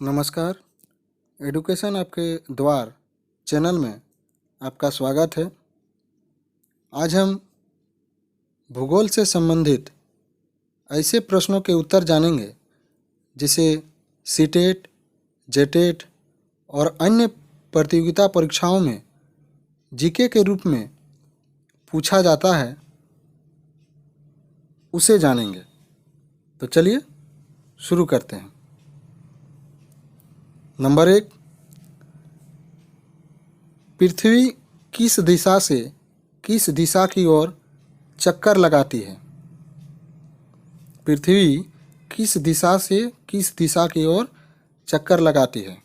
नमस्कार। एडुकेशन आपके द्वार चैनल में आपका स्वागत है। आज हम भूगोल से संबंधित ऐसे प्रश्नों के उत्तर जानेंगे जिसे सीटेट, जेटेट और अन्य प्रतियोगिता परीक्षाओं में जीके के रूप में पूछा जाता है, उसे जानेंगे। तो चलिए शुरू करते हैं। नंबर 1, पृथ्वी किस दिशा से किस दिशा की ओर चक्कर लगाती है? पृथ्वी किस दिशा से किस दिशा की ओर चक्कर लगाती है?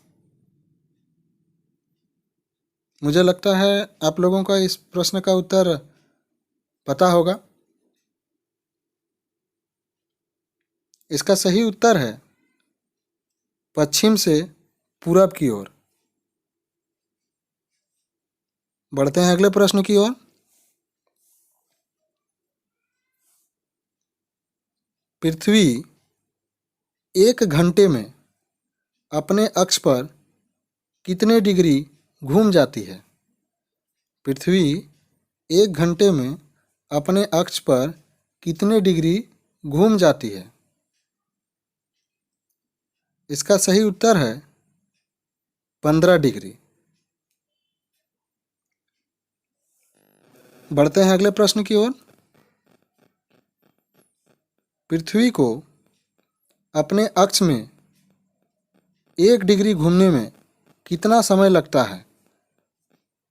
मुझे लगता है आप लोगों का इस प्रश्न का उत्तर पता होगा। इसका सही उत्तर है पश्चिम से पूरब की ओर। बढ़ते हैं अगले प्रश्न की ओर। पृथ्वी 1 घंटे में अपने अक्ष पर कितने डिग्री घूम जाती है? पृथ्वी 1 घंटे में अपने अक्ष पर कितने डिग्री घूम जाती है? इसका सही उत्तर है 15 डिग्री। बढ़ते हैं अगले प्रश्न की ओर। पृथ्वी को अपने अक्ष में 1 डिग्री घूमने में कितना समय लगता है?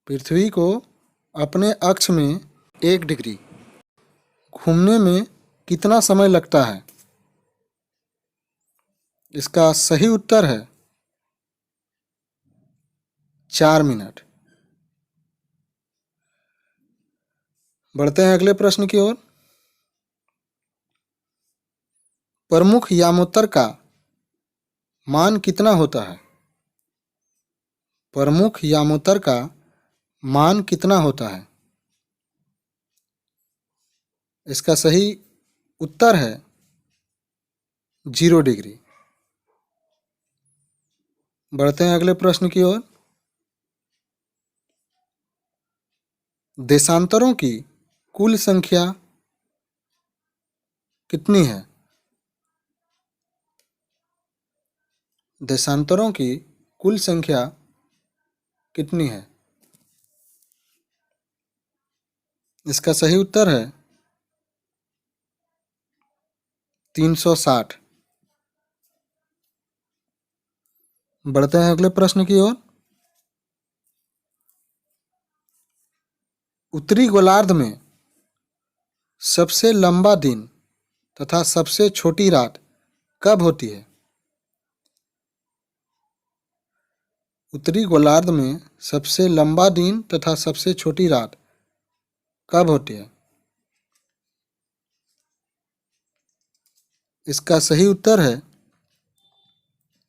पृथ्वी को अपने अक्ष में 1 डिग्री घूमने में कितना समय लगता है? इसका सही उत्तर है 4 मिनट। बढ़ते हैं अगले प्रश्न की ओर। प्रमुख यामोत्तर का मान कितना होता है? प्रमुख यामोत्तर का मान कितना होता है? इसका सही उत्तर है 0 डिग्री। बढ़ते हैं अगले प्रश्न की ओर। देशांतरों की कुल संख्या कितनी है? देशांतरों की कुल संख्या कितनी है? इसका सही उत्तर है 360। बढ़ते हैं अगले प्रश्न की ओर। उत्तरी गोलार्ध में सबसे लंबा दिन तथा सबसे छोटी रात कब होती है? उत्तरी गोलार्ध में सबसे लंबा दिन तथा सबसे छोटी रात कब होती है? इसका सही उत्तर है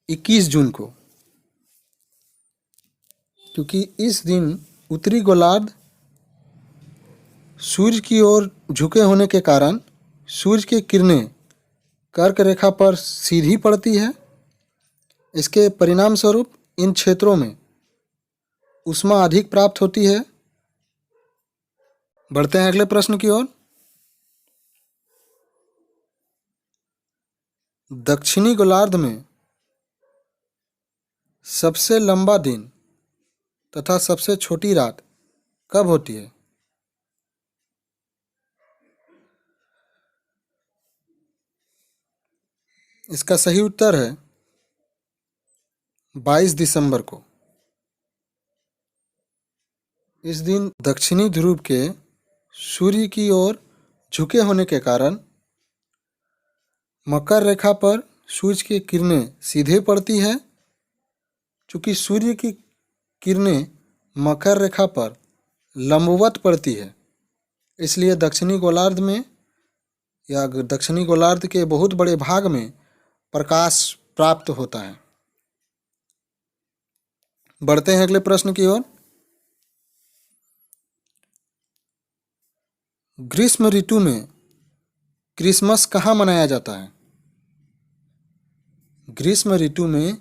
21 जून को, क्योंकि इस दिन उत्तरी गोलार्ध सूर्य की ओर झुके होने के कारण सूर्य की किरणें कर्क रेखा पर सीधी पड़ती है। इसके परिणाम स्वरूप इन क्षेत्रों में ऊष्मा अधिक प्राप्त होती है। बढ़ते हैं अगले प्रश्न की ओर। दक्षिणी गोलार्ध में सबसे लंबा दिन तथा सबसे छोटी रात कब होती है? इसका सही उत्तर है 22 दिसंबर को। इस दिन दक्षिणी ध्रुव के सूर्य की ओर झुके होने के कारण मकर रेखा पर सूर्य की किरणें सीधे पड़ती है। चूँकि सूर्य की किरणें मकर रेखा पर लंबवत पड़ती है, इसलिए दक्षिणी गोलार्ध में या दक्षिणी गोलार्ध के बहुत बड़े भाग में प्रकाश प्राप्त होता है। बढ़ते हैं अगले प्रश्न की ओर। ग्रीष्म ऋतु में क्रिसमस कहाँ मनाया जाता है? ग्रीष्म ऋतु में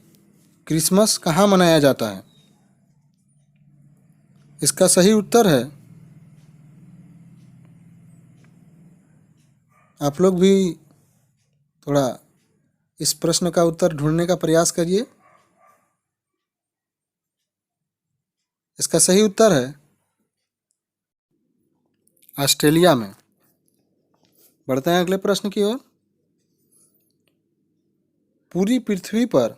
क्रिसमस कहाँ मनाया जाता है? इसका सही उत्तर है, आप लोग भी थोड़ा इस प्रश्न का उत्तर ढूंढने का प्रयास करिए। इसका सही उत्तर है ऑस्ट्रेलिया में। बढ़ते हैं अगले प्रश्न की ओर। पूरी पृथ्वी पर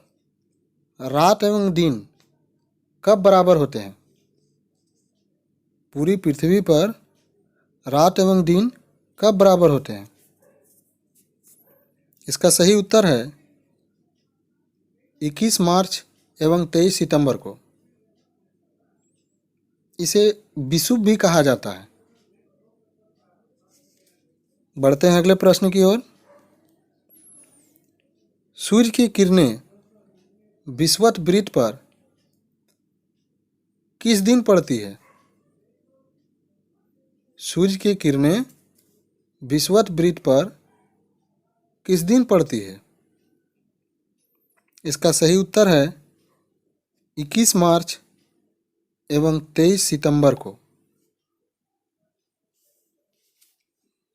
रात एवं दिन कब बराबर होते हैं? पूरी पृथ्वी पर रात एवं दिन कब बराबर होते हैं? इसका सही उत्तर है 21 मार्च एवं 23 सितंबर को। इसे विषुव भी कहा जाता है। बढ़ते हैं अगले प्रश्न की ओर। सूर्य की किरणें विषुवत वृत्त पर किस दिन पड़ती है? सूर्य की किरणें विषुवत वृत्त पर किस दिन पड़ती है? इसका सही उत्तर है 21 मार्च एवं 23 सितंबर को।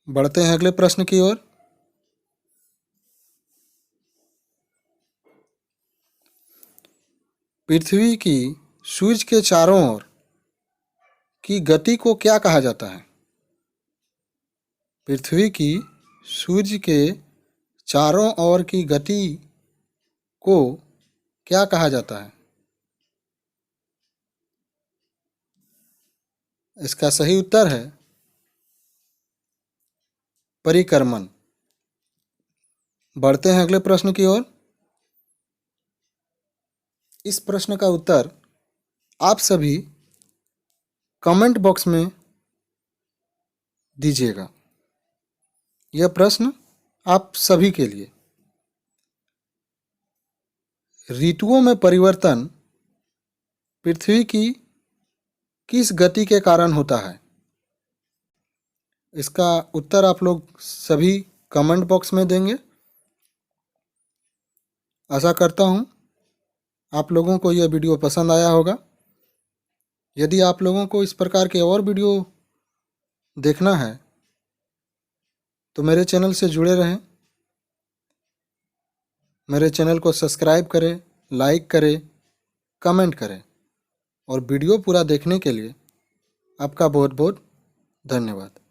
बढ़ते हैं अगले प्रश्न की ओर। पृथ्वी की सूर्य के चारों ओर की गति को क्या कहा जाता है? पृथ्वी की सूर्य के चारों ओर की गति को क्या कहा जाता है? इसका सही उत्तर है परिक्रमण। बढ़ते हैं अगले प्रश्न की ओर। इस प्रश्न का उत्तर आप सभी कमेंट बॉक्स में दीजिएगा। यह प्रश्न आप सभी के लिए। ऋतुओं में परिवर्तन पृथ्वी की किस गति के कारण होता है? इसका उत्तर आप लोग सभी कमेंट बॉक्स में देंगे। आशा करता हूँ आप लोगों को यह वीडियो पसंद आया होगा। यदि आप लोगों को इस प्रकार के और वीडियो देखना है तो मेरे चैनल से जुड़े रहें। मेरे चैनल को सब्सक्राइब करें, लाइक करें, कमेंट करें और वीडियो पूरा देखने के लिए आपका बहुत बहुत धन्यवाद।